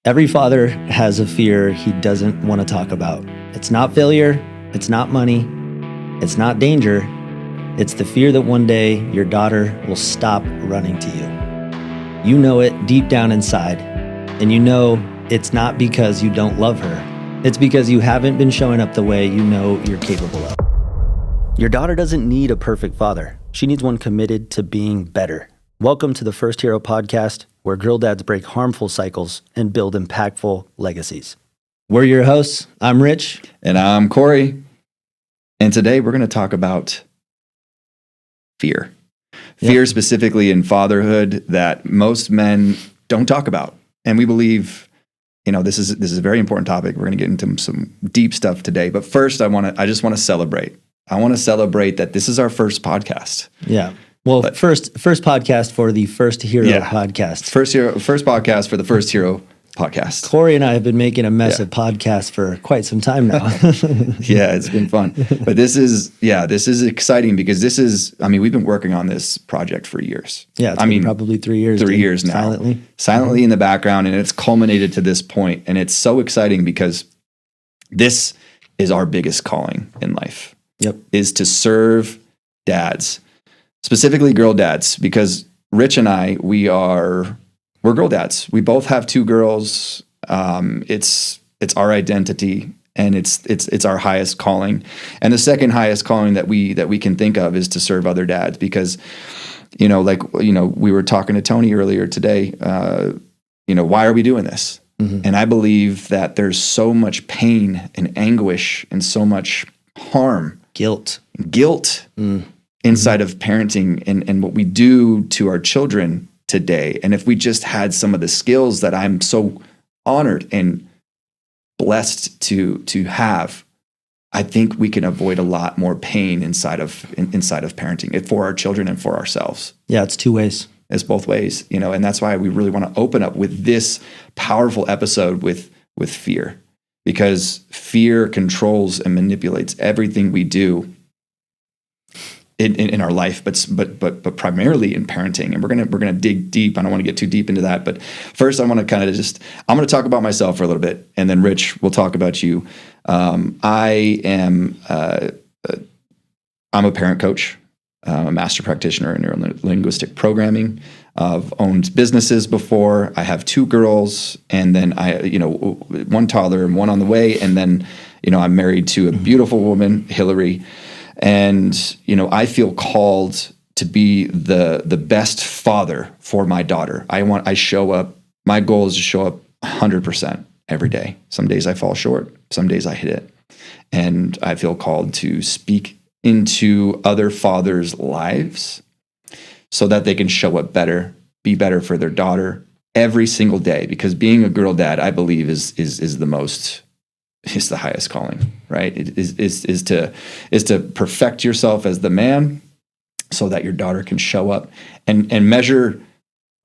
Every father has a fear he doesn't want to talk about. It's not failure, it's not money, it's not danger. It's the fear that one day your daughter will stop running to you. You know it deep down inside, and you know it's not because you don't love her. It's because you haven't been showing up the way you know you're capable of. Your daughter doesn't need a perfect father. She needs one committed to being better. Welcome to the First Hero podcast, where girl dads break harmful cycles and build impactful legacies. We're your hosts. I'm Rich. And I'm Cory. And today we're going to talk about fear. Fear specifically in fatherhood that most men don't talk about. And we believe, this is a very important topic. We're going to get into some deep stuff today. But first, I just want to celebrate. I want to celebrate that this is our first podcast. Yeah. Well, first podcast for the First Hero podcast. First podcast for the First Hero podcast. Cory and I have been making a mess of podcasts for quite some time now. Yeah, it's been fun. But this is exciting because we've been working on this project for years. Yeah, it's been probably 3 years. 3 years now. Silently in the background, and it's culminated to this point. And it's so exciting because this is our biggest calling in life. Yep. Is to serve dads. Specifically girl dads, because Rich and I, we're girl dads. We both have two girls. It's our identity, and it's our highest calling. And the second highest calling that we can think of is to serve other dads, because we were talking to Tony earlier today. Why are we doing this? Mm-hmm. And I believe that there's so much pain and anguish and so much harm, guilt. Inside of parenting and what we do to our children today. And if we just had some of the skills that I'm so honored and blessed to have, I think we can avoid a lot more pain inside of parenting for our children and for ourselves. Yeah, it's two ways. It's both ways, and that's why we really want to open up with this powerful episode with fear, because fear controls and manipulates everything we do in our life, but primarily in parenting. And we're gonna dig deep. I don't want to get too deep into that, but first I want to I'm going to talk about myself for a little bit, and then Rich will talk about you. I'm a parent coach, a master practitioner in neuro-linguistic programming. I've owned businesses before. I have two girls, and then one toddler and one on the way, and then I'm married to a beautiful woman, Hillary. And, I feel called to be the best father for my daughter. My goal is to show up 100% every day. Some days I fall short, some days I hit it. And I feel called to speak into other fathers' lives so that they can show up better, be better for their daughter every single day. Because being a girl dad, I believe, is the highest calling, right? It is to perfect yourself as the man so that your daughter can show up and measure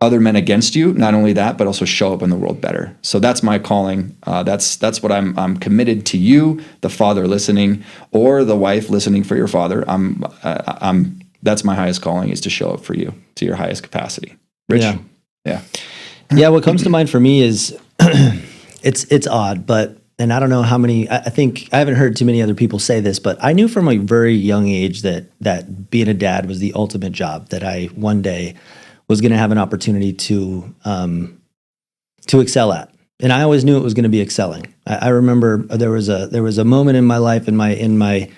other men against you. Not only that, but also show up in the world better. So that's my calling. That's what I'm committed to you, the father listening, or the wife listening for your father. That's my highest calling, is to show up for you to your highest capacity. Rich? Yeah. What comes to mind for me is it's odd, but. And I don't know how many, I think, I haven't heard too many other people say this, but I knew from a very young age that being a dad was the ultimate job, that I one day was going to have an opportunity to excel at. And I always knew it was going to be excelling. I remember there was a moment in my life, in my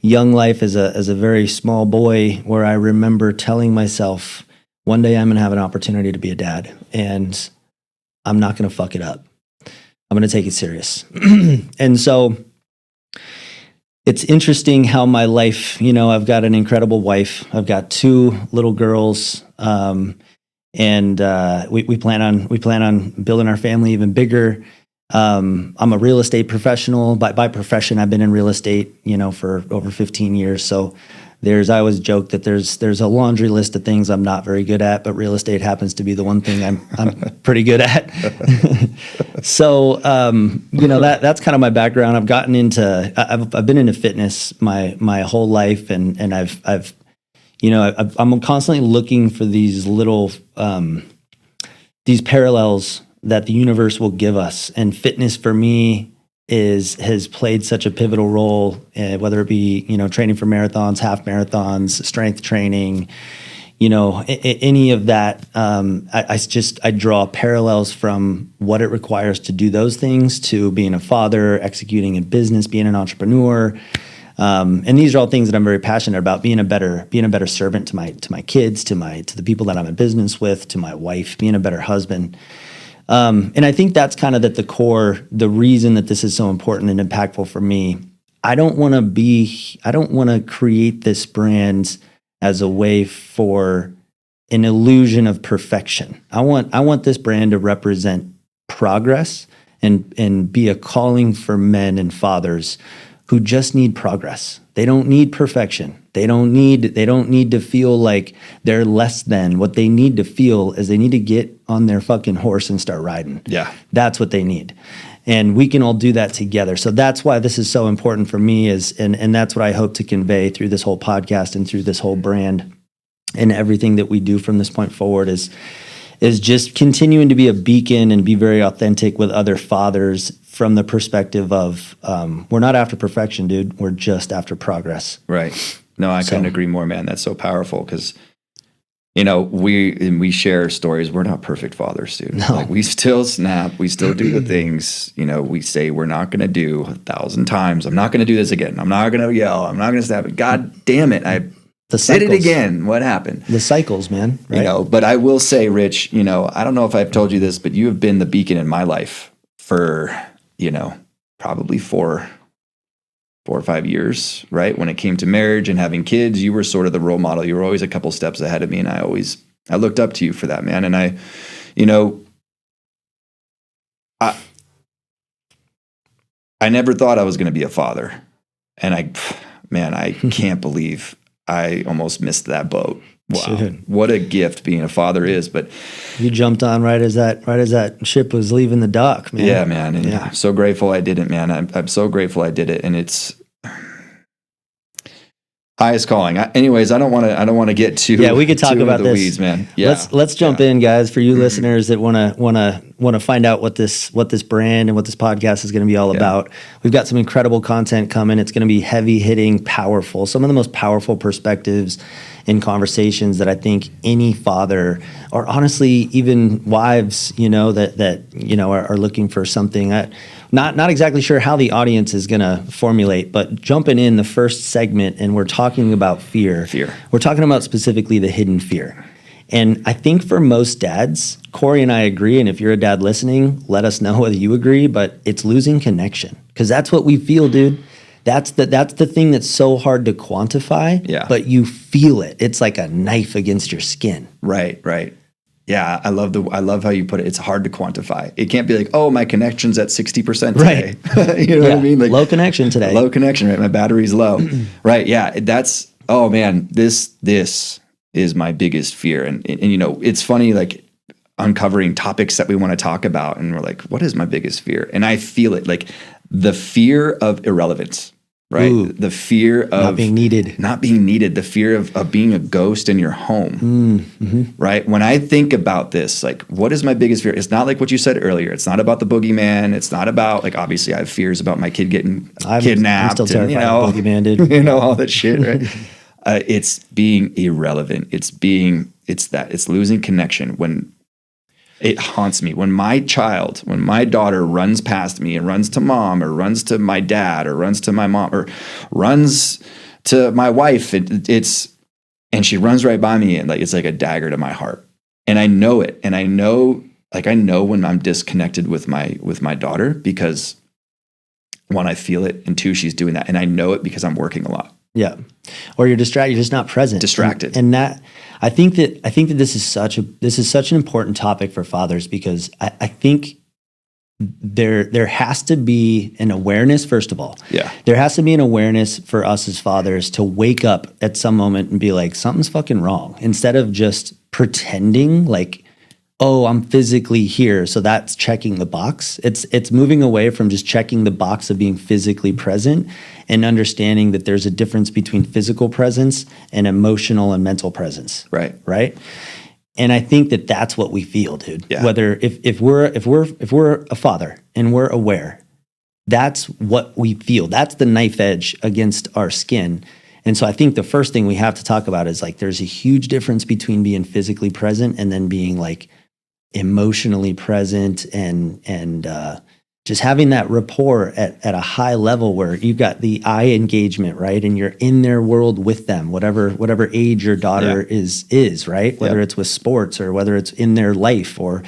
young life as a very small boy, where I remember telling myself, one day I'm going to have an opportunity to be a dad, and I'm not going to fuck it up. I'm going to take it serious. And so it's interesting how my life, I've got an incredible wife. I've got two little girls. And we plan on building our family even bigger. I'm a real estate professional. By profession, I've been in real estate, for over 15 years. So I always joke that there's a laundry list of things I'm not very good at, but real estate happens to be the one thing I'm pretty good at. So, that's kind of my background. I've been into fitness my whole life, and I'm constantly looking for these little, these parallels that the universe will give us. And fitness for me has played such a pivotal role, whether it be, training for marathons, half marathons, strength training, any of that. I draw parallels from what it requires to do those things to being a father, executing in business, being an entrepreneur. And these are all things that I'm very passionate about, being a better servant to my kids, to the people that I'm in business with, to my wife, being a better husband. And I think that's kind of at the core, the reason that this is so important and impactful for me. I don't want to create this brand as a way for an illusion of perfection. I want this brand to represent progress and be a calling for men and fathers who just need progress. They don't need perfection. They don't need to feel like they're less than. What they need to feel is they need to get on their fucking horse and start riding. Yeah. That's what they need. And we can all do that together. So that's why this is so important for me, and that's what I hope to convey through this whole podcast and through this whole brand and everything that we do from this point forward is just continuing to be a beacon and be very authentic with other fathers from the perspective of we're not after perfection, dude. We're just after progress. Right. No, I couldn't agree more, man. That's so powerful because, we share stories. We're not perfect fathers, dude. No. Like we still snap. We still do the things, we say we're not going to do 1,000 times. I'm not going to do this again. I'm not going to yell. I'm not going to snap. God damn it. I did it again. What happened? The cycles, man. Right? But I will say, Rich, I don't know if I've told you this, but you have been the beacon in my life for, probably 4 or 5 years, right? When it came to marriage and having kids, you were sort of the role model. You were always a couple steps ahead of me. And I looked up to you for that, man. And I never thought I was going to be a father. And I can't believe I almost missed that boat. Wow. Dude. What a gift being a father is. But you jumped on right as that ship was leaving the dock, man. Yeah, man. And I'm so grateful I did it, man. I'm so grateful I did it. And it's highest calling. Anyways, I don't want to get too we could talk about this. Weeds, man. Yeah. Let's jump in, guys. For you listeners that want to find out what this brand and what this podcast is going to be all about. We've got some incredible content coming. It's going to be heavy hitting, powerful. Some of the most powerful perspectives in conversations that I think any father, or honestly even wives, that are looking for something. Not exactly sure how the audience is going to formulate, but jumping in the first segment, and we're talking about fear. We're talking about specifically the hidden fear. And I think for most dads, Cory and I agree, and if you're a dad listening, let us know whether you agree, but it's losing connection. Because that's what we feel, dude. That's the thing that's so hard to quantify, but you feel it. It's like a knife against your skin. Right. Yeah, I love how you put it. It's hard to quantify. It can't be like, oh, my connection's at 60% today. Right. You know what I mean? Like low connection today. Low connection, right? My battery's low. Right. Yeah. That's, oh man, this is my biggest fear. And it's funny, like uncovering topics that we want to talk about. And we're like, what is my biggest fear? And I feel it, like the fear of irrelevance. Right. Ooh, the fear of not being needed, the fear of being a ghost in your home. Mm-hmm. Right. When I think about this, like, what is my biggest fear? It's not like what you said earlier. It's not about the boogeyman. It's not about, like, obviously I have fears about my kid getting kidnapped. I'm still terrified of the boogeyman, dude. All that shit. Right. It's being irrelevant. It's losing connection. When it haunts me when my daughter runs past me and runs to mom or runs to my dad or runs to my mom or runs to my wife. And she runs right by me, and like it's like a dagger to my heart. And I know it. And I know when I'm disconnected with my daughter, because one, I feel it, and two, she's doing that. And I know it because I'm working a lot. Yeah. Or you're distracted, you're just not present. Distracted. And that I think that this is such an important topic for fathers, because I think there has to be an awareness, first of all. Yeah. There has to be an awareness for us as fathers to wake up at some moment and be like, something's fucking wrong. Instead of just pretending like, oh, I'm physically here, so that's checking the box. It's moving away from just checking the box of being physically present and understanding that there's a difference between physical presence and emotional and mental presence. Right. Right? And I think that that's what we feel, dude. Yeah. Whether if we're a father and we're aware, that's what we feel. That's the knife edge against our skin. And so I think the first thing we have to talk about is like there's a huge difference between being physically present and then being like emotionally present and just having that rapport at a high level where you've got the eye engagement, right? And you're in their world with them, whatever age your daughter is, right? Whether it's with sports or whether it's in their life or,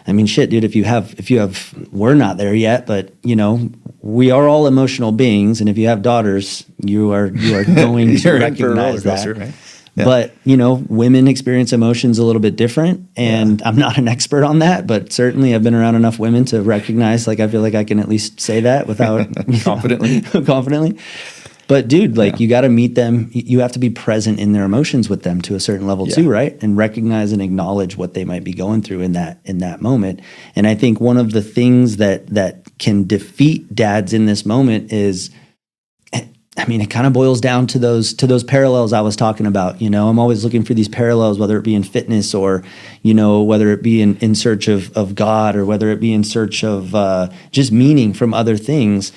I mean, shit, dude, if you have, we're not there yet, but you know, we are all emotional beings. And if you have daughters, you are going to recognize that. Right? Yeah. But, you know, women experience emotions a little bit different. And I'm not an expert on that, but certainly I've been around enough women to recognize, like, I feel like I can at least say that without confidently. But dude, like you got to meet them. You have to be present in their emotions with them to a certain level too, right? And recognize and acknowledge what they might be going through in that moment. And I think one of the things that can defeat dads in this moment is, I mean, it kind of boils down to those parallels I was talking about. You know, I'm always looking for these parallels, whether it be in fitness or, you know, whether it be in search of God or whether it be in search of just meaning from other things.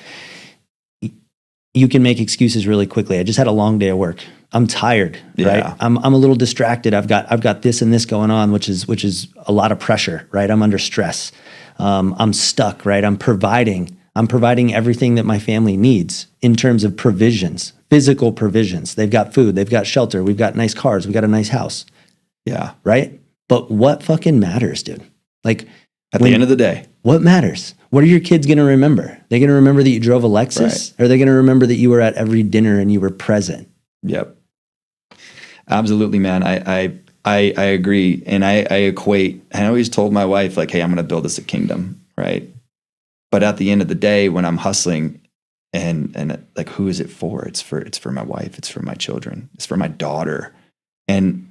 You can make excuses really quickly. I just had a long day of work. I'm tired, right? I'm a little distracted. I've got this and this going on, which is a lot of pressure, right? I'm under stress. I'm stuck, right? I'm providing everything that my family needs in terms of provisions, physical provisions. They've got food, they've got shelter, we've got nice cars, we've got a nice house. Yeah. Right? But what fucking matters, dude? Like at the end of the day, what matters? What are your kids going to remember? They're going to remember that you drove a Lexus? Right. Or are they going to remember that you were at every dinner and you were present? Yep. Absolutely, man. I agree. And I equate, I always told my wife, like, hey, I'm going to build us a kingdom, right? But at the end of the day, when I'm hustling and like, who is it for? It's for my wife. It's for my children. It's for my daughter. And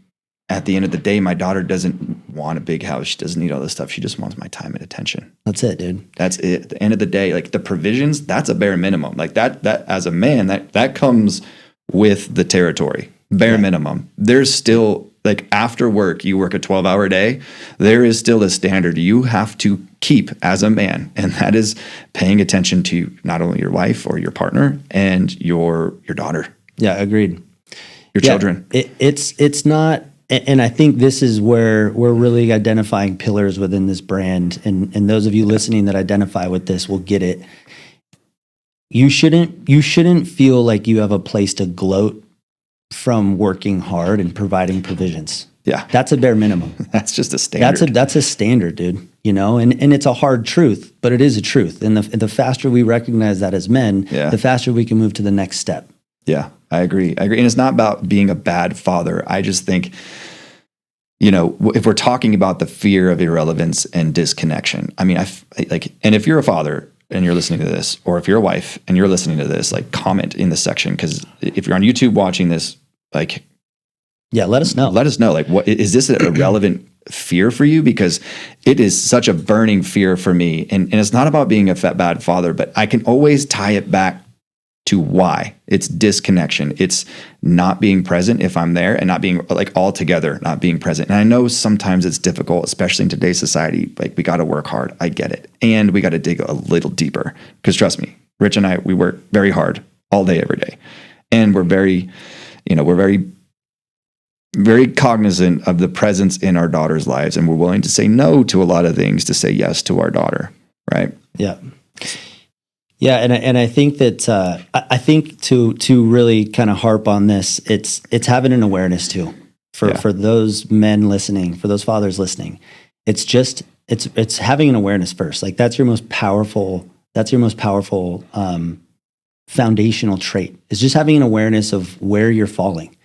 at the end of the day, my daughter doesn't want a big house. She doesn't need all this stuff. She just wants my time and attention. That's it, dude. That's it. At the end of the day, like the provisions, that's a bare minimum. Like that as a man, that comes with the territory. Bare minimum. There's still, like, after work, you work a 12-hour day, there is still a standard you have to keep as a man, and that is paying attention to not only your wife or your partner and your daughter. Yeah, agreed. Your children. It's not, and I think this is where we're really identifying pillars within this brand, and those of you listening that identify with this will get it. You shouldn't feel like you have a place to gloat from working hard and providing provisions. Yeah. That's a bare minimum. That's just a standard. That's a standard, dude. You know, and it's a hard truth, but it is a truth. And the faster we recognize that as men, the faster we can move to the next step. Yeah, I agree. And it's not about being a bad father. I just think, you know, if we're talking about the fear of irrelevance and disconnection, I mean, and if you're a father and you're listening to this, or if you're a wife and you're listening to this, like, comment in the section. Because if you're on YouTube watching this, like, yeah, let us know. Let us know. Like, what is this a relevant fear for you? Because it is such a burning fear for me. And it's not about being a bad father, but I can always tie it back to why. It's disconnection. It's not being present if I'm there, and not being, like, all together, not being present. And I know sometimes it's difficult, especially in today's society. Like, we got to work hard. I get it. And we got to dig a little deeper. Because trust me, Rich and I, we work very hard all day, every day. And we're very, very cognizant of the presence in our daughter's lives. And we're willing to say no to a lot of things to say yes to our daughter. Right? Yeah. Yeah, and I think that I think to really kind of harp on this, it's having an awareness too for those men listening, for those fathers listening. It's having an awareness first. Like, that's your most powerful foundational trait. Is just having an awareness of where you're falling,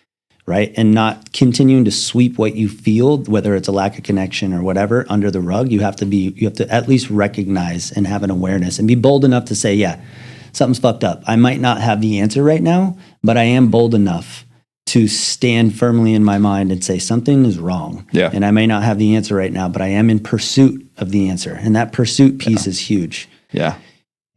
right? And not continuing to sweep what you feel, whether it's a lack of connection or whatever, under the rug. You have to at least recognize and have an awareness and be bold enough to say, yeah, something's fucked up. I might not have the answer right now, but I am bold enough to stand firmly in my mind and say something is wrong. Yeah. And I may not have the answer right now, but I am in pursuit of the answer. And that pursuit piece is huge. Yeah.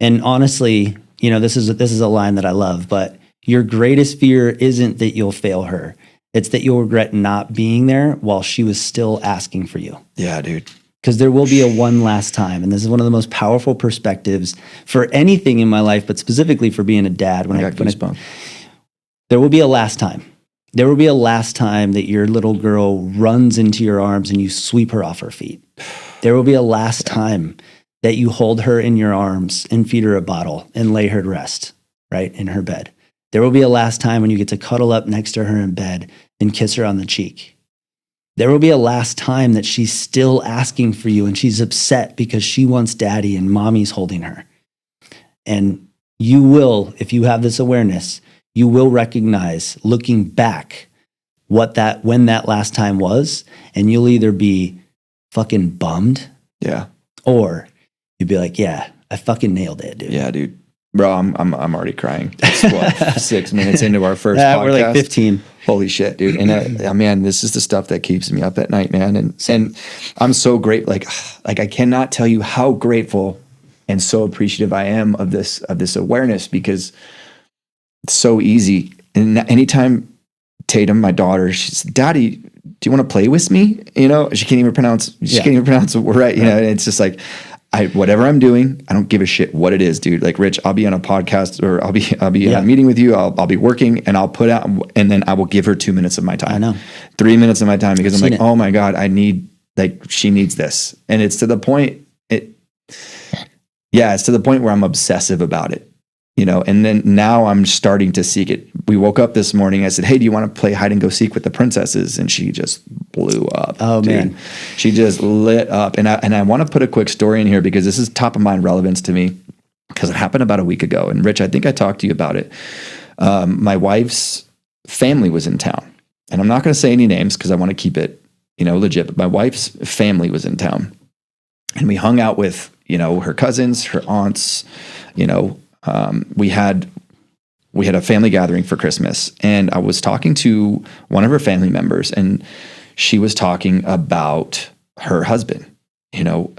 And honestly, you know, this is a line that I love, but your greatest fear isn't that you'll fail her. It's that you'll regret not being there while she was still asking for you. Yeah, dude. Because there will be a one last time. And this is one of the most powerful perspectives for anything in my life, but specifically for being a dad. There will be a last time. There will be a last time that your little girl runs into your arms and you sweep her off her feet. There will be a last time that you hold her in your arms and feed her a bottle and lay her to rest, right, in her bed. There will be a last time when you get to cuddle up next to her in bed and kiss her on the cheek. There will be a last time that she's still asking for you and she's upset because she wants daddy and mommy's holding her. And you will, if you have this awareness, you will recognize looking back when that last time was, and you'll either be fucking bummed, or you'll be like, yeah, I fucking nailed it, dude. Yeah, dude. Bro, I'm already crying. It's what, 6 minutes into our first podcast. We're like 15. Holy shit, dude. And man, this is the stuff that keeps me up at night, man. And I'm so great. Like I cannot tell you how grateful and so appreciative I am of this awareness, because it's so easy. And anytime Tatum, my daughter, she's, Daddy, do you want to play with me? You know, she can't even pronounce a word right. You know, and it's just like, whatever I'm doing, I don't give a shit what it is, dude. Like, Rich, I'll be on a podcast, or I'll be in a meeting with you. I'll be working, and I'll put out, and then I will give her 2 minutes of my time. I know, 3 minutes of my time, because I'm like, oh my God, she needs this. And it's to the point, it's to the point where I'm obsessive about it, you know. And then now I'm starting to seek it. We woke up this morning. I said, hey, do you want to play hide and go seek with the princesses? And she just blew up. Oh, dude. Man. She just lit up. And I want to put a quick story in here, because this is top of mind relevance to me, because it happened about a week ago. And Rich, I think I talked to you about it. My wife's family was in town, and I'm not going to say any names because I want to keep it, you know, legit. But my wife's family was in town, and we hung out with, you know, her cousins, her aunts. You know, we had a family gathering for Christmas, and I was talking to one of her family members, and she was talking about her husband, you know,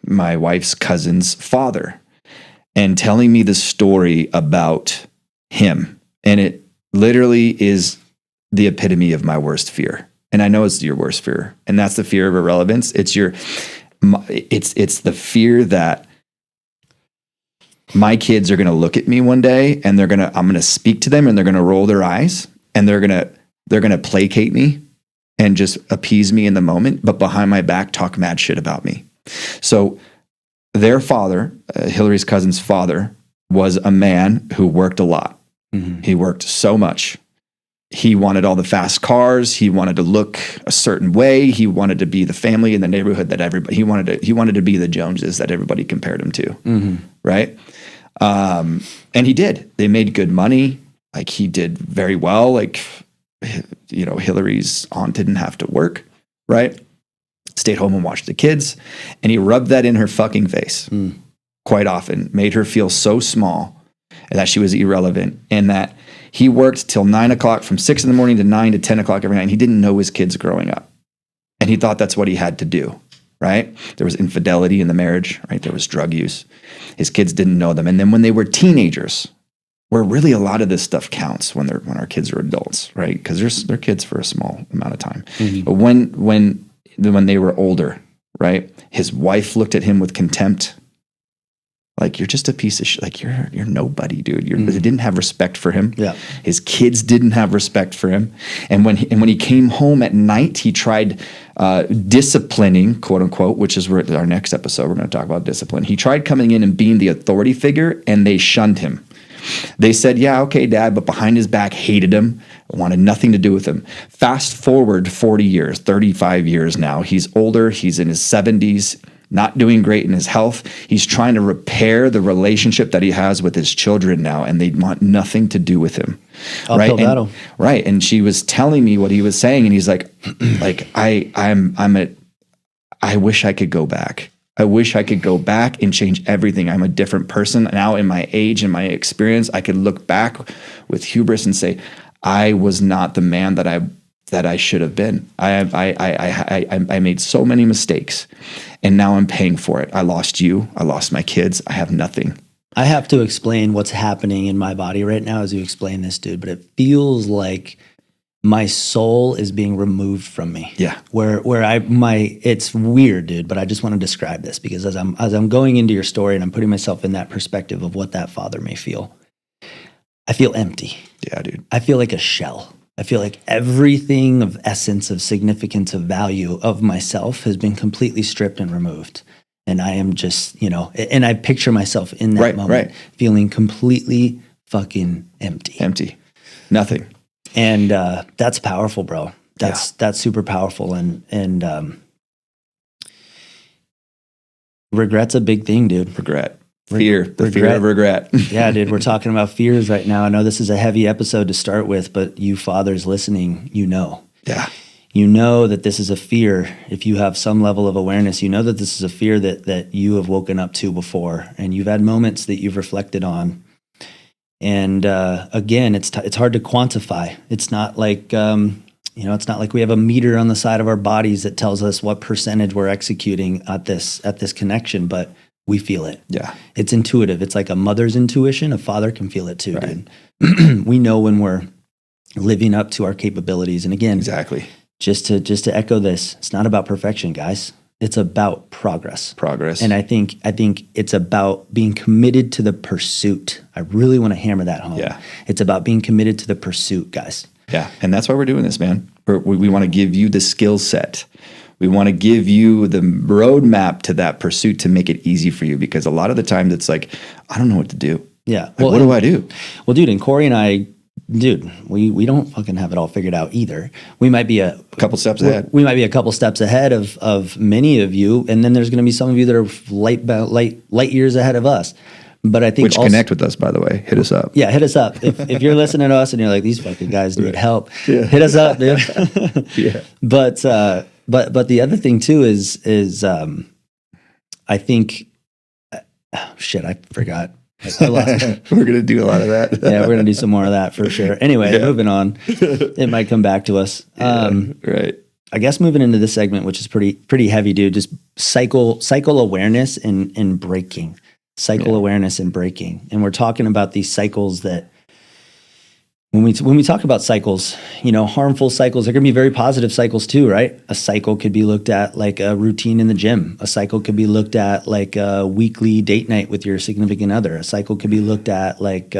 my wife's cousin's father, and telling me the story about him. And it literally is the epitome of my worst fear. And I know it's your worst fear, and that's the fear of irrelevance. It's the fear that my kids are going to look at me one day, and I'm going to speak to them, and they're going to roll their eyes, and they're going to placate me and just appease me in the moment, but behind my back talk mad shit about me. So their father, Hillary's cousin's father, was a man who worked a lot. Mm-hmm. He worked so much. He wanted all the fast cars. He wanted to look a certain way. He wanted to be the family in the neighborhood that everybody, he wanted to be the Joneses that everybody compared him to. Mm-hmm. Right. And he did. They made good money. Like, he did very well. Like, you know, Hillary's aunt didn't have to work, right? Stayed home and watched the kids. And he rubbed that in her fucking face quite often, made her feel so small and that she was irrelevant, and that he worked till 9 o'clock, from 6 a.m. to 9 to 10 o'clock every night. And he didn't know his kids growing up. And he thought that's what he had to do, right? There was infidelity in the marriage, right? There was drug use. His kids didn't know them. And then when they were teenagers, where really a lot of this stuff counts when our kids are adults, right? Because they're kids for a small amount of time. Mm-hmm. But when they were older, right? His wife looked at him with contempt. Like, you're just a piece of shit. Like, you're nobody, dude. They didn't have respect for him. Yeah. His kids didn't have respect for him. And when he came home at night, he tried disciplining, quote unquote, which is where our next episode, we're going to talk about discipline. He tried coming in and being the authority figure, and they shunned him. They said, yeah, okay, Dad, but behind his back hated him, wanted nothing to do with him. Fast forward 40 years, 35 years now. He's older. He's in his 70s. Not doing great in his health. He's trying to repair the relationship that he has with his children now, and they want nothing to do with him. Uphill battle. Right. And she was telling me what he was saying, and he's like, I wish I could go back. I wish I could go back and change everything. I'm a different person now. In my age and my experience, I could look back with hubris and say, I was not the man that I should have been. I made so many mistakes, and now I'm paying for it. I lost you. I lost my kids. I have nothing. I have to explain what's happening in my body right now as you explain this, dude, but it feels like my soul is being removed from me. Yeah. Where it's weird, dude, but I just want to describe this because as I'm going into your story and I'm putting myself in that perspective of what that father may feel, I feel empty. Yeah, dude. I feel like a shell. I feel like everything of essence, of significance, of value of myself has been completely stripped and removed. And I am just, and I picture myself in that moment feeling completely fucking empty. Empty. Nothing. And that's powerful, bro. That's super powerful. And regret's a big thing, dude. Regret. Fear. The fear of regret. Yeah, dude. We're talking about fears right now. I know this is a heavy episode to start with, but you fathers listening, Yeah. You know that this is a fear. If you have some level of awareness, you know that this is a fear that you have woken up to before, and you've had moments that you've reflected on. And again, it's hard to quantify. It's not like it's not like we have a meter on the side of our bodies that tells us what percentage we're executing at this connection, but we feel it. Yeah, it's intuitive. It's like a mother's intuition. A father can feel it too, dude. We know when we're living up to our capabilities. And again, exactly. Just to echo this, it's not about perfection, guys. It's about progress. And I think it's about being committed to the pursuit. I really want to hammer that home. Yeah. It's about being committed to the pursuit, guys. Yeah. And that's why we're doing this, man. We want to give you the skill set. We want to give you the roadmap to that pursuit to make it easy for you, because a lot of the time it's like, I don't know what to do. Yeah. Like, what do I do? Well, dude, and Cory and I, we don't fucking have it all figured out either. We might be a couple steps ahead. We might be a couple steps ahead of many of you, and then there's going to be some of you that are light years ahead of us. But I think connect with us, by the way. Hit us up. Yeah, hit us up. If you're listening to us and you're like, these fucking guys need help, hit us up, dude. Yeah. But the other thing too is I think shit, I forgot. I lost it. We're going to do a lot of that. Yeah, we're going to do some more of that for sure. Anyway, moving on. It might come back to us. Right. I guess moving into this segment, which is pretty heavy, dude, just cycle awareness and breaking. Awareness and breaking. And we're talking about these cycles that when we talk about cycles, harmful cycles, they're going to be very positive cycles too, right? A cycle could be looked at like a routine in the gym. A cycle could be looked at like a weekly date night with your significant other. A cycle could be looked at like,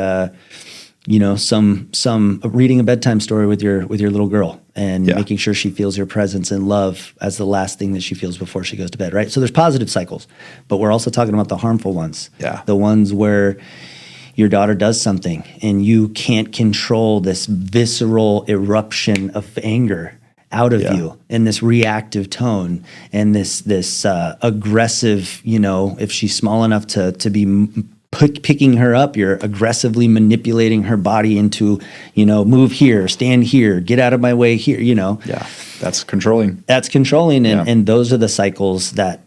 some reading a bedtime story with your little girl and making sure she feels your presence and love as the last thing that she feels before she goes to bed, right? So there's positive cycles, but we're also talking about the harmful ones. Yeah. The ones where your daughter does something and you can't control this visceral eruption of anger out of you in this reactive tone and this aggressive, if she's small enough to be picking her up, you're aggressively manipulating her body into, move here, stand here, get out of my way here, Yeah, that's controlling. And those are the cycles that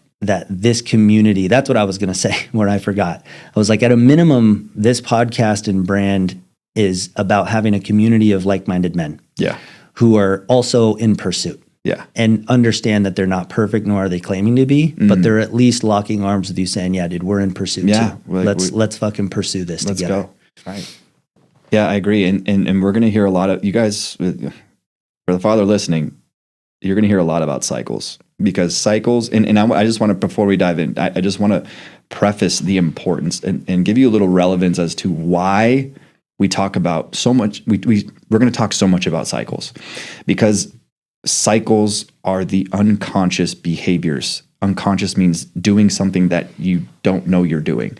this community, that's what I was going to say when I forgot. I was like, at a minimum, this podcast and brand is about having a community of like-minded men. Yeah. Who are also in pursuit. Yeah. And understand that they're not perfect, nor are they claiming to be, but they're at least locking arms with you saying, yeah, dude, we're in pursuit too. Let's fucking pursue this together. Let's go. Right. Yeah, I agree. And we're going to hear a lot of, you guys, for the father listening, you're going to hear a lot about cycles, because cycles, and I just want to, before we dive in, I just want to preface the importance and give you a little relevance as to why we talk about so much, we're going to talk so much about cycles, because cycles are the unconscious behaviors. Unconscious means doing something that you don't know you're doing.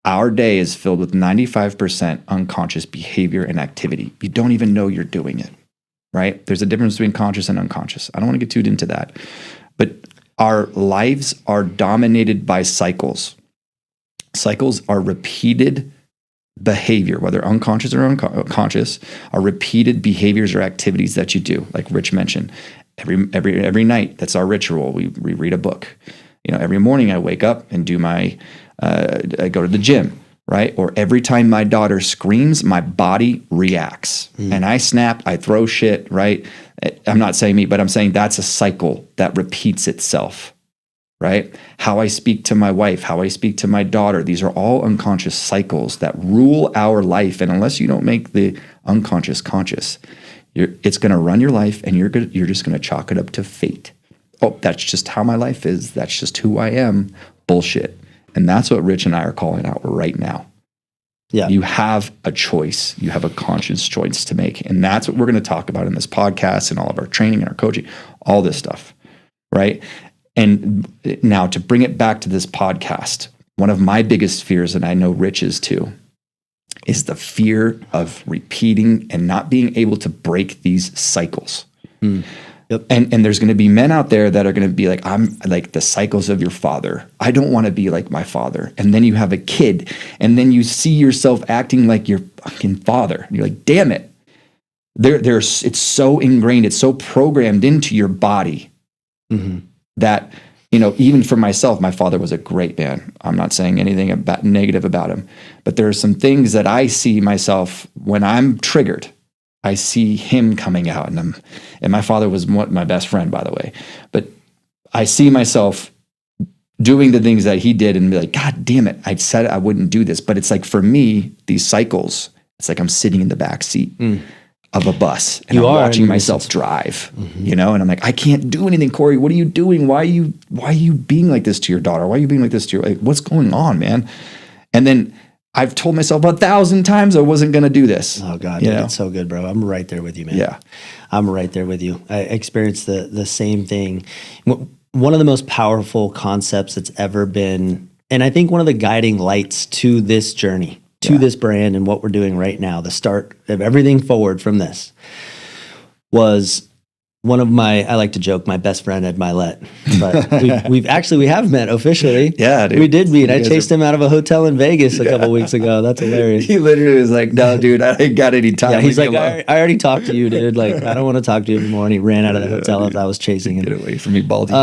Our day is filled with 95% unconscious behavior and activity. You don't even know you're doing it, right? There's a difference between conscious and unconscious. I don't want to get too into that. But our lives are dominated by cycles. Cycles are repeated behavior, whether unconscious or conscious, are repeated behaviors or activities that you do. Like Rich mentioned, every night, that's our ritual. We read a book. Every morning I wake up and do I go to the gym, right? Or every time my daughter screams, my body reacts and I snap, I throw shit, right? I'm not saying me, but I'm saying that's a cycle that repeats itself. Right? How I speak to my wife, how I speak to my daughter. These are all unconscious cycles that rule our life. And unless you don't make the unconscious conscious, It's going to run your life, and you're just going to chalk it up to fate. Oh, that's just how my life is. That's just who I am. Bullshit. And that's what Rich and I are calling out right now. Yeah. You have a choice. You have a conscious choice to make. And that's what we're going to talk about in this podcast and all of our training and our coaching, all this stuff. Right. And now to bring it back to this podcast, one of my biggest fears, and I know Rich is too, is the fear of repeating and not being able to break these cycles. Yep. And there's going to be men out there that are going to be like, I'm like the cycles of your father. I don't want to be like my father. And then you have a kid, and then you see yourself acting like your fucking father. And you're like, damn it. It's so ingrained. It's so programmed into your body that, even for myself, my father was a great man. I'm not saying anything negative about him, but there are some things that I see myself when I'm triggered. I see him coming out, and my father was my best friend, by the way. But I see myself doing the things that he did, and be like, God damn it! I said I wouldn't do this, but it's like for me, these cycles. It's like I'm sitting in the back seat of a bus, and I'm watching myself drive. And I'm like, I can't do anything, Cory. What are you doing? Why are you being like this to your daughter? Why are you being like this to your? Like, what's going on, man? And then I've told myself 1,000 times I wasn't going to do this. Oh God, dude, it's so good, bro. I'm right there with you, man. Yeah. I'm right there with you. I experienced the same thing. One of the most powerful concepts that's ever been, and I think one of the guiding lights to this journey, to this brand and what we're doing right now, the start of everything forward from this, was one of I like to joke, my best friend, Ed Milet. But we have met officially. Yeah, dude. We did meet. I chased him out of a hotel in Vegas a couple weeks ago. That's hilarious. He literally was like, no, dude, I ain't got any time. Yeah, he's like, I already talked to you, dude. Like, I don't want to talk to you anymore. And he ran out of the hotel as I was chasing him. Get away from me, Baldy.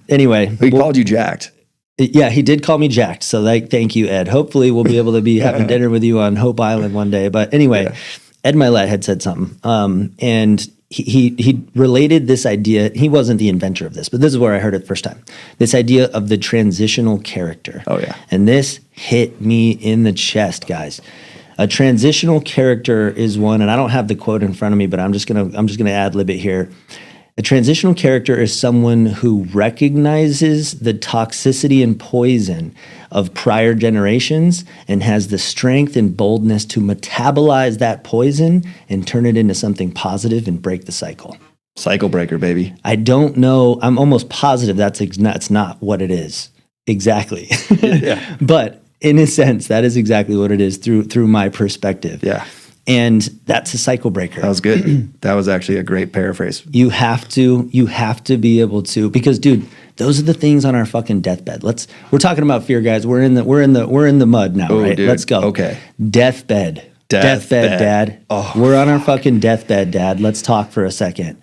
Anyway. He called you jacked. Yeah, he did call me jacked. So thank you, Ed. Hopefully we'll be able to be having dinner with you on Hope Island one day. But anyway, Ed Milet had said something. And he related this idea. He wasn't the inventor of this, but this is where I heard it the first time. This idea of the transitional character. Oh yeah. And this hit me in the chest, guys. A transitional character is one, and I don't have the quote in front of me, but I'm just gonna ad lib it here. A transitional character is someone who recognizes the toxicity and poison of prior generations and has the strength and boldness to metabolize that poison and turn it into something positive and break the cycle. Cycle breaker, baby. I don't know. I'm almost positive that's not what it is. Exactly. Yeah. But in a sense, that is exactly what it is through my perspective. Yeah. And that's a cycle breaker. That was good. That was actually a great paraphrase. You have to be able to, because dude, those are the things on our fucking deathbed. We're talking about fear, guys. We're in the mud now, right? Dude. Let's go. Okay. Deathbed, Dad. Oh, we're on our fucking deathbed, Dad. Let's talk for a second.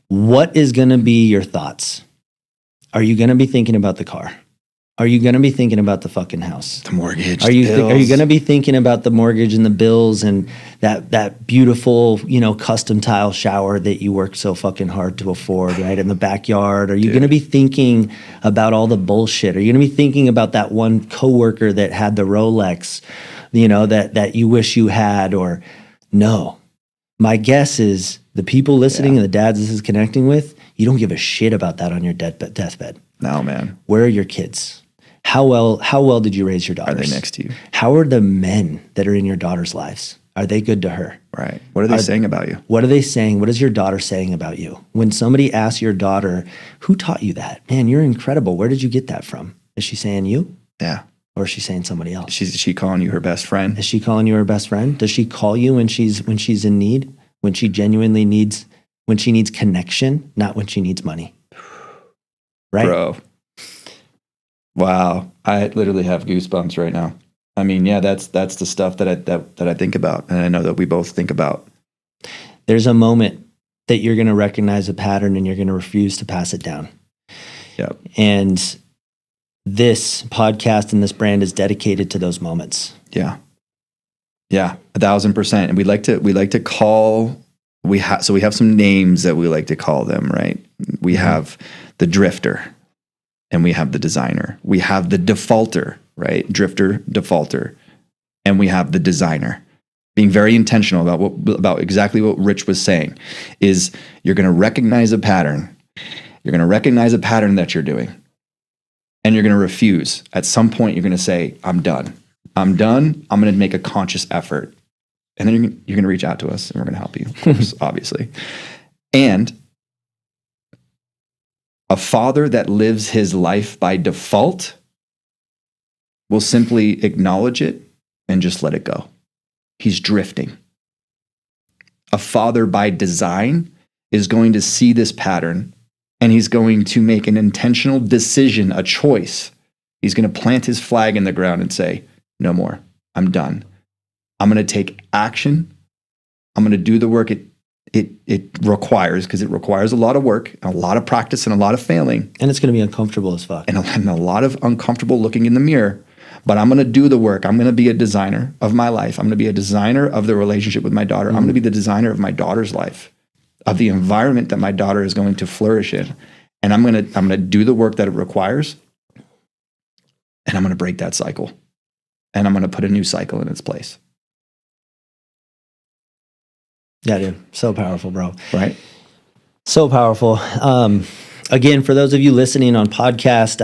What is going to be your thoughts? Are you going to be thinking about the car? Are you going to be thinking about the fucking house? The mortgage. Are you going to be thinking about the mortgage and the bills and that beautiful, custom tile shower that you worked so fucking hard to afford, right, in the backyard? Are you going to be thinking about all the bullshit? Are you going to be thinking about that one coworker that had the Rolex, that you wish you had? Or no? My guess is the people listening and the dads this is connecting with, you don't give a shit about that on your deathbed. No, man. Where are your kids? How well did you raise your daughters? Are they next to you? How are the men that are in your daughter's lives? Are they good to her? Right. What are they saying about you? What are they saying? What is your daughter saying about you? When somebody asks your daughter, who taught you that? Man, you're incredible. Where did you get that from? Is she saying you? Yeah. Or is she saying somebody else? Is she calling you her best friend? Is she calling you her best friend? Does she call you when she's in need? When she genuinely needs connection, not when she needs money? Right? Bro. Wow, I literally have goosebumps right now. I mean, yeah, that's the stuff that I think about, and I know that we both think about. There's a moment that you're going to recognize a pattern, and you're going to refuse to pass it down. Yep. And this podcast and this brand is dedicated to those moments. Yeah. Yeah, 1,000%. And we like to call. So we have some names that we like to call them. Right. We have the drifter. And we have the designer. We have the defaulter, right? Drifter, defaulter. And we have the designer. being very intentional about exactly what Rich was saying, is you're going to recognize a pattern. You're going to recognize a pattern that you're doing, and you're going to refuse. At some point, you're going to say, I'm done. I'm done. I'm going to make a conscious effort. And then you're going to reach out to us, and we're going to help you, of course, obviously. And a father that lives his life by default will simply acknowledge it and just let it go. He's drifting. A father by design is going to see this pattern, and he's going to make an intentional decision, a choice. He's going to plant his flag in the ground and say, no more. I'm done. I'm going to take action. I'm going to do the work it requires, because it requires a lot of work, and a lot of practice, and a lot of failing. And it's going to be uncomfortable as fuck. And a lot of uncomfortable looking in the mirror. But I'm going to do the work. I'm going to be a designer of my life. I'm going to be a designer of the relationship with my daughter. I'm going to be the designer of my daughter's life, of the environment that my daughter is going to flourish in. And I'm going to do the work that it requires. And I'm going to break that cycle. And I'm going to put a new cycle in its place. Yeah, dude. So powerful, bro. Right? So powerful. Again, for those of you listening on podcast,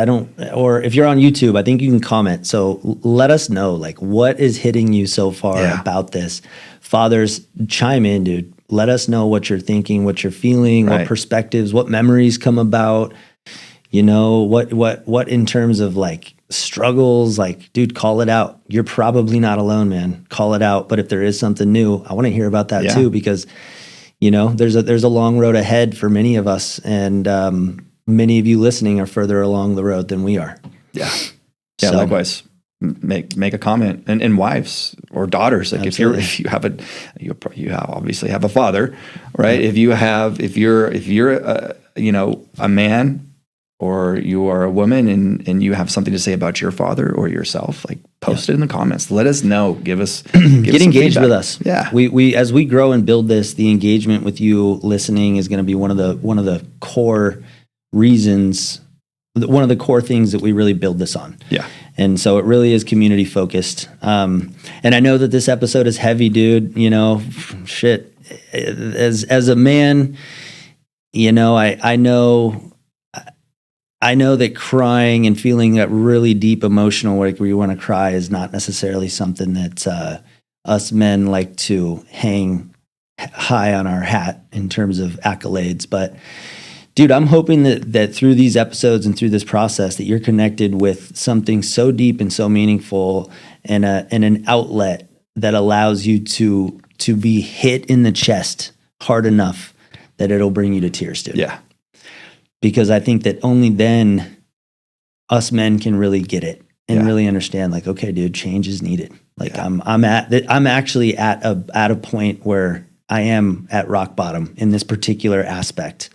or if you're on YouTube, I think you can comment. So let us know, like, what is hitting you so far about this. Fathers, chime in, dude. Let us know what you're thinking, what you're feeling, what perspectives, what memories come about. You know, what in terms of like struggles, like, dude, call it out. You're probably not alone, man. Call it out. But if there is something new, I want to hear about that too, because you know, there's a long road ahead for many of us, and many of you listening are further along the road than we are. Yeah. Yeah. So, likewise, make a comment, and wives or daughters. Like absolutely. if you obviously have a father, right? If you're a man, or you are a woman, and you have something to say about your father or yourself, like post it in the comments. Let us know. Get engaged with us. Yeah. We as we grow and build this, the engagement with you listening is going to be one of the core reasons, one of the core things that we really build this on. Yeah. And so it really is community focused. And I know that this episode is heavy, dude. You know, shit. As a man, you know, I know that crying and feeling that really deep emotional, like where you want to cry, is not necessarily something that us men like to hang high on our hat in terms of accolades. But dude, I'm hoping that through these episodes and through this process that you're connected with something so deep and so meaningful, and an outlet that allows you to be hit in the chest hard enough that it'll bring you to tears, dude. Yeah. Because I think that only then us men can really get it and really understand, like, okay, dude, change is needed. Like I'm actually at a point where I am at rock bottom in this particular aspect.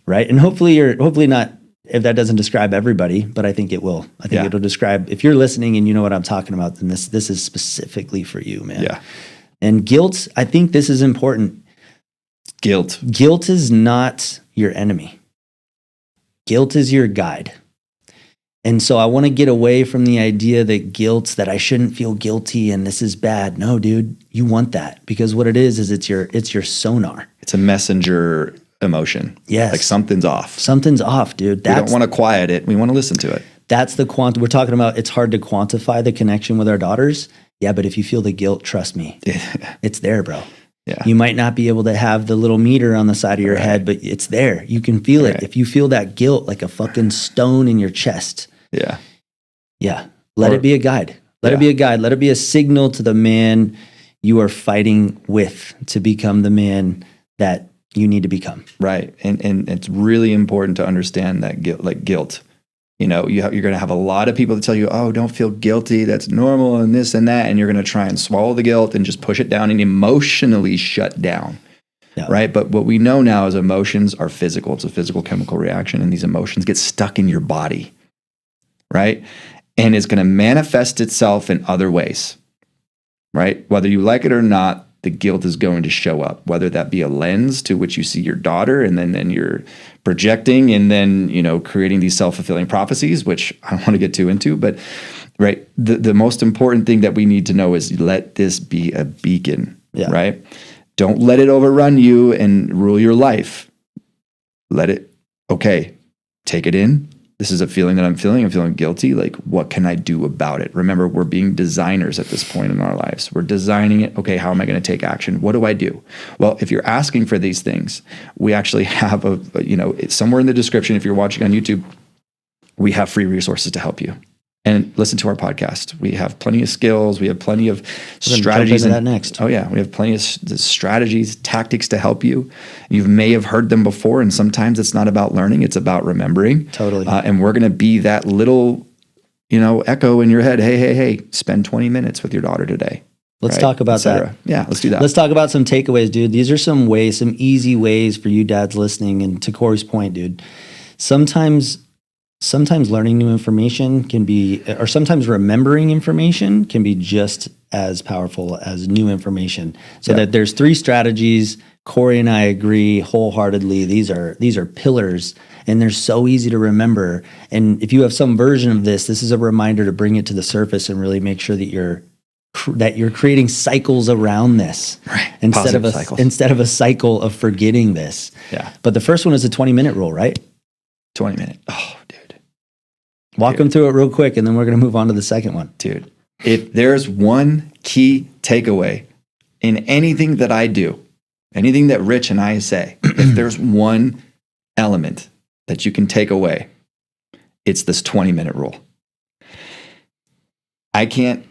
Right. And hopefully not, if that doesn't describe everybody, but I think it will. I think it'll describe, if you're listening and you know what I'm talking about, then this is specifically for you, man. Yeah. And guilt, I think this is important. Guilt is not your enemy. Guilt is your guide. And so I want to get away from the idea that I shouldn't feel guilty and this is bad. No, dude, you want that, because what it is it's your sonar. It's a messenger emotion. Yes. Like something's off. Something's off, dude. We don't want to quiet it. We want to listen to it. That's the we're talking about. It's hard to quantify the connection with our daughters. Yeah, but if you feel the guilt, trust me, it's there, bro. Yeah. You might not be able to have the little meter on the side of your head, but it's there. You can feel it. If you feel that guilt like a fucking stone in your chest. Yeah. Yeah. Let it be a guide. Let it be a guide. Let it be a signal to the man you are fighting with to become the man that you need to become. Right. And it's really important to understand that guilt. You know, you're going to have a lot of people that tell you, oh, don't feel guilty. That's normal and this and that. And you're going to try and swallow the guilt and just push it down and emotionally shut down. Yeah. Right. But what we know now is emotions are physical. It's a physical chemical reaction. And these emotions get stuck in your body. Right. And it's going to manifest itself in other ways. Right. Whether you like it or not, the guilt is going to show up, whether that be a lens to which you see your daughter, and then you're projecting and then, you know, creating these self-fulfilling prophecies, which I don't want to get too into, but right? The most important thing that we need to know is let this be a beacon, right? Don't let it overrun you and rule your life. Let it, okay, take it in. This is a feeling that I'm feeling. I'm feeling guilty. Like, what can I do about it? Remember, we're being designers at this point in our lives. We're designing it. Okay, how am I going to take action? What do I do? Well, if you're asking for these things, we actually have it's somewhere in the description. If you're watching on YouTube, we have free resources to help you. And listen to our podcast. We have plenty of skills. We have plenty of strategies. Jump into that next. Oh yeah, we have plenty of strategies, tactics to help you. You may have heard them before, and sometimes it's not about learning; it's about remembering. Totally. And we're going to be that little, echo in your head. Hey! Spend 20 minutes with your daughter today. Let's talk about that. Yeah, let's do that. Let's talk about some takeaways, dude. These are some easy ways for you dads listening. And to Cory's point, dude, sometimes learning new information can be, or sometimes remembering information can be just as powerful as new information. So that there's 3 strategies. Cory and I agree wholeheartedly. These are pillars, and they're so easy to remember. And if you have some version of this is a reminder to bring it to the surface and really make sure that you're creating cycles around this, right? Instead of a cycle of forgetting this. Yeah. But the first one is a 20-minute rule, right? 20 minutes. Oh, dude. Walk them through it real quick, and then we're going to move on to the second one. Dude, if there's one key takeaway in anything that I do, anything that Rich and I say, if there's one element that you can take away, it's this 20-minute rule. I can't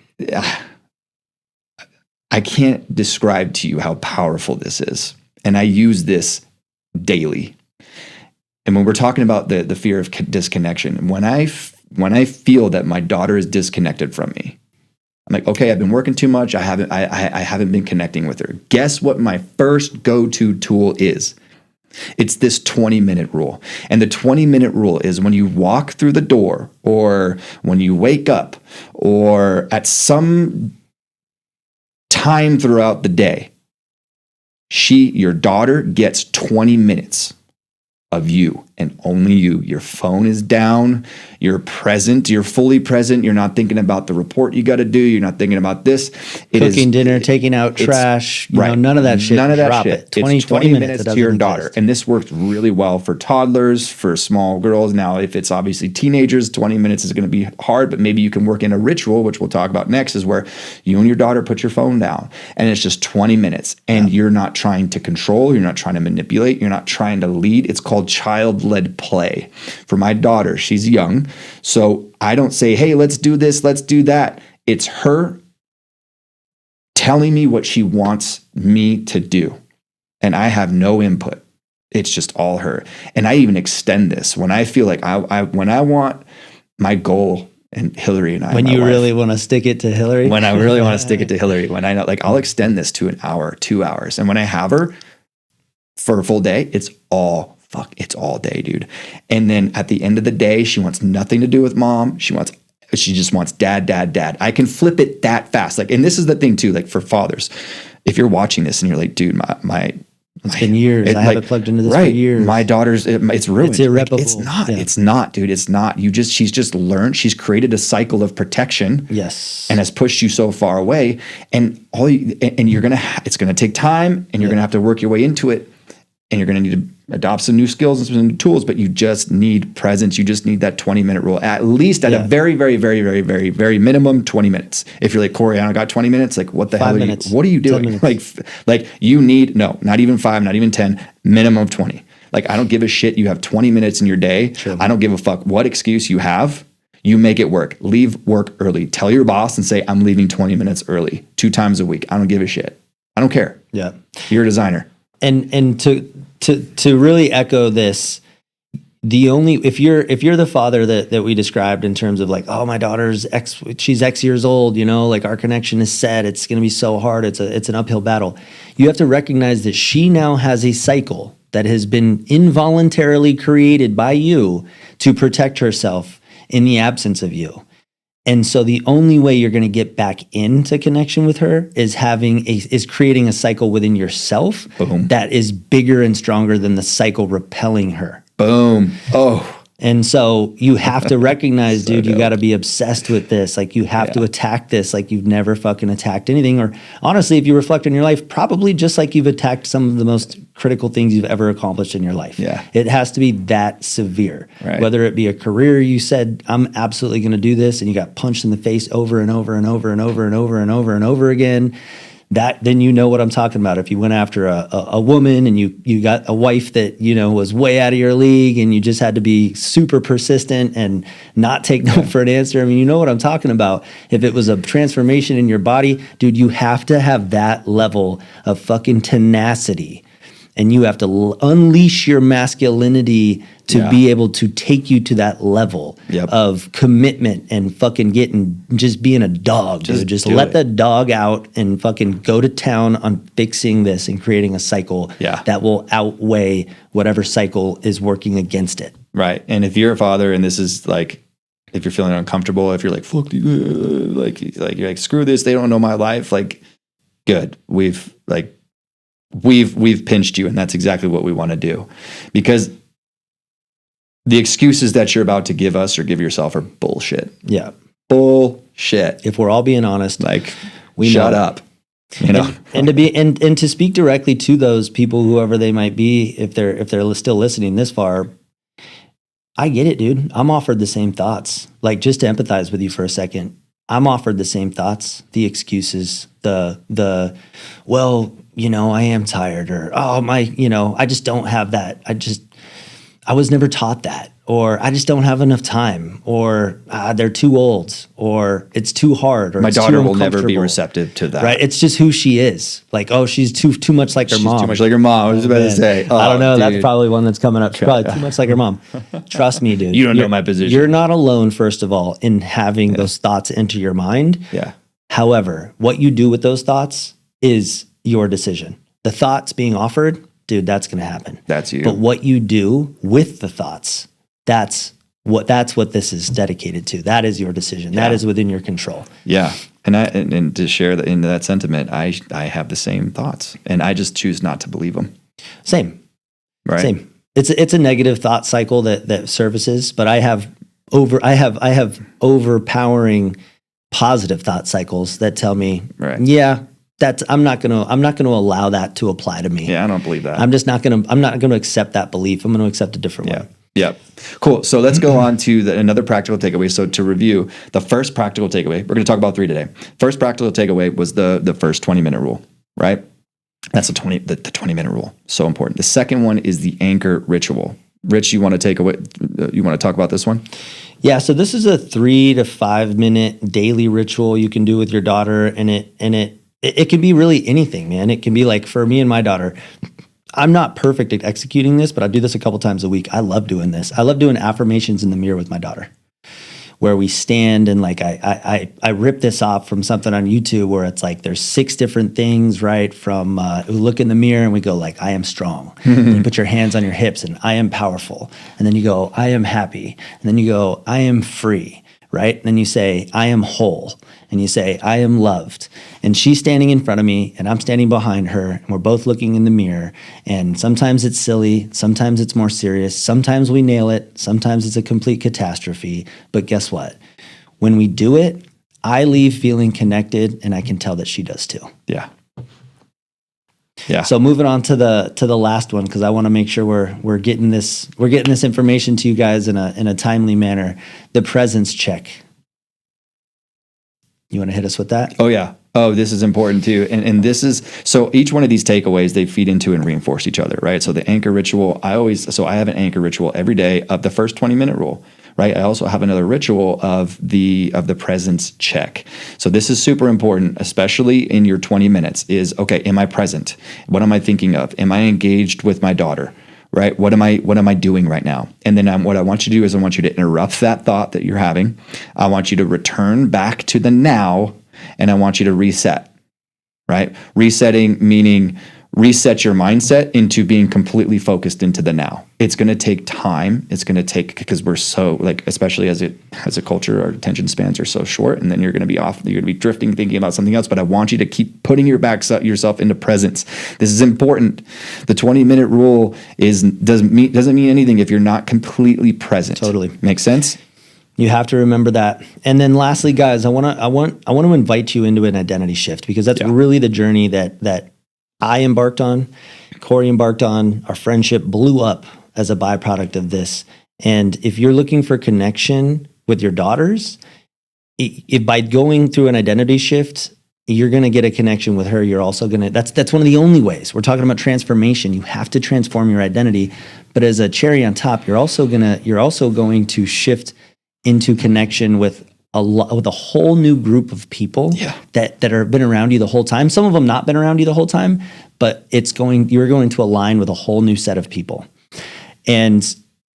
describe to you how powerful this is. And I use this daily. And when we're talking about the fear of disconnection, when I feel that my daughter is disconnected from me, I'm like, okay, I've been working too much. I haven't been connecting with her. Guess what my first go-to tool is? It's this 20-minute rule. And the 20-minute rule is when you walk through the door, or when you wake up, or at some time throughout the day, your daughter gets 20 minutes of you and only you. Your phone is down. You're present. You're fully present. You're not thinking about the report you got to do. You're not thinking about this. Cooking dinner, taking out trash. None of that shit. None of that Drop shit. It. 20 minutes to your daughter. And this works really well for toddlers, for small girls. Now, if it's obviously teenagers, 20 minutes is going to be hard, but maybe you can work in a ritual, which we'll talk about next, is where you and your daughter put your phone down, and it's just 20 minutes. And you're not trying to control. You're not trying to manipulate. You're not trying to lead. It's called child-led play. For my daughter, she's young, so I don't say, hey, let's do this, let's do that. It's her telling me what she wants me to do, and I have no input. It's just all her. And I even extend this when I feel like when I want my goal, and Hillary and I, when you really want to stick it to Hillary, when I really want to stick it to Hillary, when I know, like, I'll extend this to an hour, 2 hours, and when I have her for a full day, it's all day, dude. And then at the end of the day, she wants nothing to do with mom. She just wants dad. I can flip it that fast. Like, and this is the thing too, like for fathers, if you're watching this and you're like, dude, it's been years. I haven't plugged into this for years. My daughter's, it's ruined. It's irreparable. Like, it's not, dude. It's not. She's just learned. She's created a cycle of protection. Yes. And has pushed you so far away. And it's going to take time, and you're going to have to work your way into it. And you're going to need to adopt some new skills and some new tools, but you just need presence. You just need that 20-minute rule, at least at a very, very, very, very, very, very minimum 20 minutes. If you're like, Cory, I don't got 20 minutes. Like, what the hell what are you doing? Like you need, no, not even 5, not even 10, minimum of 20. Like, I don't give a shit. You have 20 minutes in your day. Sure. I don't give a fuck what excuse you have. You make it work. Leave work early. Tell your boss and say, I'm leaving 20 minutes early 2 times a week. I don't give a shit. I don't care. Yeah. You're a designer. And to really echo this, if you're the father that we described in terms of like, oh, my daughter's she's X years old, like our connection is set, it's going to be so hard, it's an uphill battle. You have to recognize that she now has a cycle that has been involuntarily created by you to protect herself in the absence of you. And so the only way you're going to get back into connection with her is creating a cycle within yourself. Boom. That is bigger and stronger than the cycle repelling her. Boom. Oh, And so you have to recognize, dude, you got to be obsessed with this. Like you have to attack this like you've never fucking attacked anything. Or honestly, if you reflect on your life, probably just like you've attacked some of the most critical things you've ever accomplished in your life. Yeah. It has to be that severe. Right. Whether it be a career, you said, I'm absolutely going to do this, and you got punched in the face over and over and over and over and over and over and over again. Then you know what I'm talking about. If you went after a woman and you got a wife that, you know, was way out of your league, and you just had to be super persistent and not take no for an answer. I mean, you know what I'm talking about. If it was a transformation in your body, dude, you have to have that level of fucking tenacity, and you have to unleash your masculinity to be able to take you to that level of commitment and fucking just being a dog, dude. Just let the dog out and fucking go to town on fixing this and creating a cycle that will outweigh whatever cycle is working against it. Right. And if you're a father and this is like, if you're feeling uncomfortable, if you're like, fuck, like you're like, screw this, they don't know my life. Like, good. We've pinched you, and that's exactly what we want to do, because the excuses that you're about to give us or give yourself are bullshit. Yeah. Bullshit. If we're all being honest, like, we shut up. You know? And to speak directly to those people, whoever they might be, if they're still listening this far, I get it, dude. I'm offered the same thoughts. Like, just to empathize with you for a second, I'm offered the same thoughts, the excuses, well, you know, I am tired, or, oh, my, you know, I just don't have that. I was never taught that, or I just don't have enough time, or they're too old, or it's too hard, or my it's daughter too will never be uncomfortable. receptive to that. Right? It's just who she is. Like, oh, she's too much like her mom. Too much like her mom. I was about to say. Oh, I don't know. dude. That's probably one that's coming up. She's probably too much like her mom. Trust me, dude. You don't know my position. You're not alone, first of all, in having those thoughts enter your mind. Yeah. However, what you do with those thoughts is your decision. The thoughts being offered, dude, that's going to happen. That's you. But what you do with the thoughts, that's what this is dedicated to. That is your decision. That is within your control. Yeah. And to share into that sentiment, I have the same thoughts, and I just choose not to believe them. Same. Right. Same. It's a negative thought cycle that surfaces, but I have overpowering positive thought cycles that tell me, I'm not gonna allow that to apply to me. Yeah, I don't believe that. I'm not gonna accept that belief. I'm gonna accept a different one. Yep. Cool. So let's go on to another practical takeaway. So to review, the first practical takeaway, we're going to talk about 3 today. First practical takeaway was the first 20-minute rule, right? That's the 20-minute rule. So important. The second one is the anchor ritual. Rich, you want to talk about this one? Yeah. So this is a 3 to 5 minute daily ritual you can do with your daughter, and it can be really anything, man. It can be like, for me and my daughter, I'm not perfect at executing this, but I do this a couple times a week. I love doing this. I love doing affirmations in the mirror with my daughter, where we stand and like I rip this off from something on YouTube where it's like there's 6 different things, right? From we look in the mirror and we go like, I am strong. And you put your hands on your hips and I am powerful. And then you go, I am happy. And then you go, I am free, right? And then you say, I am whole. And you say, I am loved. And she's standing in front of me and I'm standing behind her, and we're both looking in the mirror. And sometimes it's silly, sometimes it's more serious, sometimes we nail it, sometimes it's a complete catastrophe. But guess what? When we do it, I leave feeling connected, and I can tell that she does too. Yeah. Yeah. So moving on to the last one, because I want to make sure we're getting this information to you guys in a timely manner. The presence check. You want to hit us with that? Oh yeah. Oh, this is important too. And this is, so each one of these takeaways, they feed into and reinforce each other, right? So the anchor ritual, I have an anchor ritual every day of the first 20-minute rule, right? I also have another ritual of the presence check. So this is super important, especially in your 20 minutes is, okay, am I present? What am I thinking of? Am I engaged with my daughter? Right? What am I doing right now? And then what I want you to do is I want you to interrupt that thought that you're having. I want you to return back to the now, and I want you to reset, right? Resetting meaning reset your mindset into being completely focused into the now. It's going to take time. It's going to take, because we're so, like, especially as a culture, our attention spans are so short, and then you're going to be off, you're going to be drifting, thinking about something else. But I want you to keep putting yourself into presence. This is important. The 20-minute rule doesn't mean anything if you're not completely present. Totally. Make sense? You have to remember that. And then lastly, guys, I want to invite you into an identity shift, because that's really the journey that I embarked on, Cory embarked on. Our friendship blew up as a byproduct of this. And if you're looking for connection with your daughters, if by going through an identity shift, you're going to get a connection with her. You're also going to, that's one of the only ways. We're talking about transformation. You have to transform your identity. But as a cherry on top, you're also going to shift into connection with a whole new group of people that have been around you the whole time. Some of them not been around you the whole time, but you're going to align with a whole new set of people. And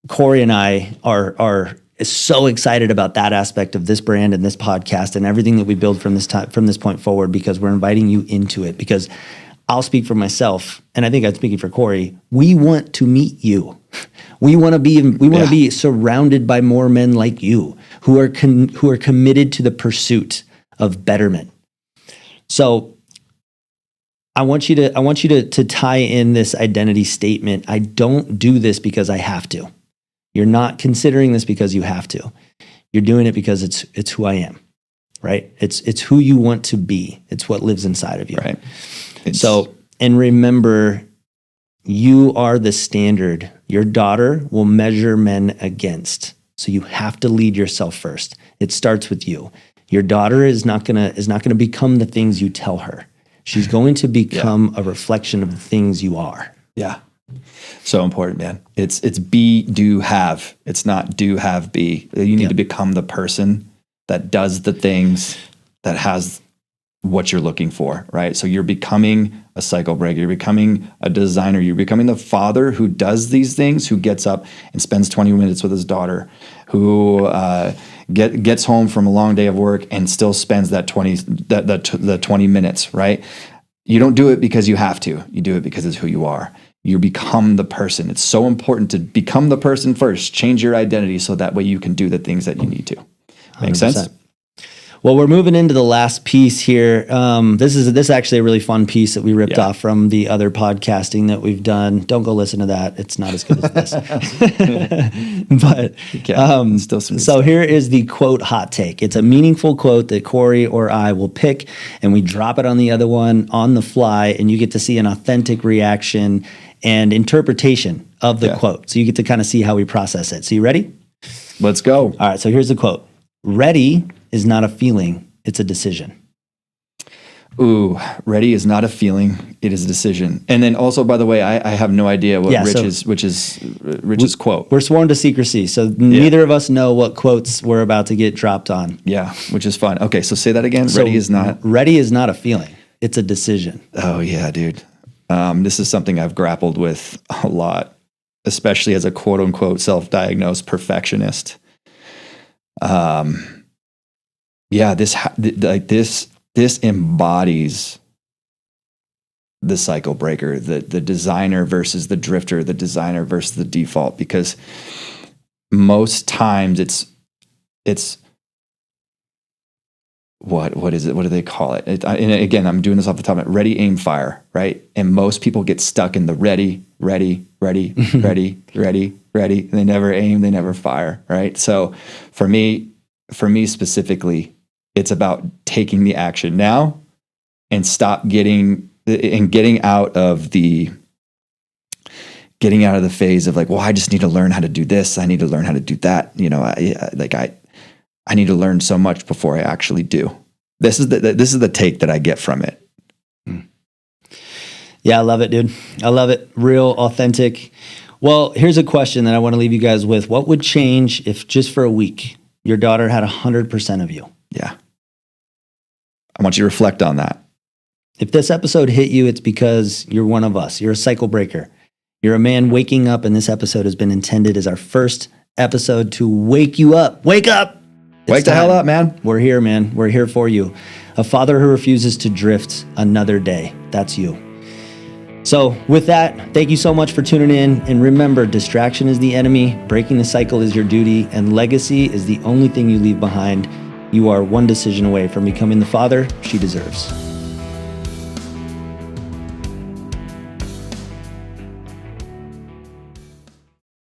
Cory and I are so excited about that aspect of this brand and this podcast and everything that we build from this point forward, because we're inviting you into it. Because I'll speak for myself, and I think I'm speaking for Cory. We want to meet you. We want to be surrounded by more men like you who are committed to the pursuit of betterment. So I want you to tie in this identity statement. I don't do this because I have to. You're not considering this because you have to. You're doing it because it's who I am, right? It's who you want to be. It's what lives inside of you. Right. And remember, you are the standard your daughter will measure men against. So you have to lead yourself first. It starts with you. Your daughter is not gonna become the things you tell her. She's going to become a reflection of the things you are. Yeah. So important, man. It's be, do, have. It's not do, have, be. You need to become the person that does the things, that has what you're looking for, right? So you're becoming a cycle breaker. You're becoming a designer. You're becoming the father who does these things, who gets up and spends 20 minutes with his daughter, who gets home from a long day of work and still spends that 20 minutes, right? You don't do it because you have to. You do it because it's who you are. You become the person. It's so important to become the person first. Change your identity so that way you can do the things that you need to. Make 100%. Sense? Well, we're moving into the last piece here. This is actually a really fun piece that we ripped off from the other podcasting that we've done. Don't go listen to that. It's not as good as this. But still some so here is the quote hot take. It's a meaningful quote that Cory or I will pick, and we drop it on the other one on the fly, and you get to see an authentic reaction and interpretation of the quote. So you get to kind of see how we process it. So you ready? Let's go. All right, so here's the quote. Ready is not a feeling, it's a decision. Ooh, ready is not a feeling, it is a decision. And then also, by the way, I have no idea what Rich's quote. We're sworn to secrecy, so neither of us know what quotes we're about to get dropped on. Yeah, which is fun. Okay, so say that again. So ready is not a feeling, it's a decision. Oh yeah, dude. This is something I've grappled with a lot, especially as a quote unquote self-diagnosed perfectionist. This embodies the cycle breaker, the designer versus the drifter, the designer versus the default, because most times it's what is it? What do they call it? And again, I'm doing this off the top of it. Ready, aim, fire, right? And most people get stuck in the ready, ready, ready, ready, ready, ready. And they never aim, they never fire, right? So for me specifically, it's about taking the action now and getting out of the phase of like, well, I just need to learn how to do this. I need to learn how to do that. You know, I need to learn so much before I actually do. This is the take that I get from it. Yeah, I love it, dude. I love it. Real, authentic. Well, here's a question that I want to leave you guys with. What would change if just for a week your daughter had 100% of you? Yeah. I want you to reflect on that. If this episode hit you, it's because you're one of us. You're a cycle breaker. You're a man waking up, and this episode has been intended as our first episode to wake you up. Wake up! Wake the hell up, man. We're here, man. We're here for you. A father who refuses to drift another day. That's you. So with that, thank you so much for tuning in. And remember, distraction is the enemy, breaking the cycle is your duty, and legacy is the only thing you leave behind. You are one decision away from becoming the father she deserves.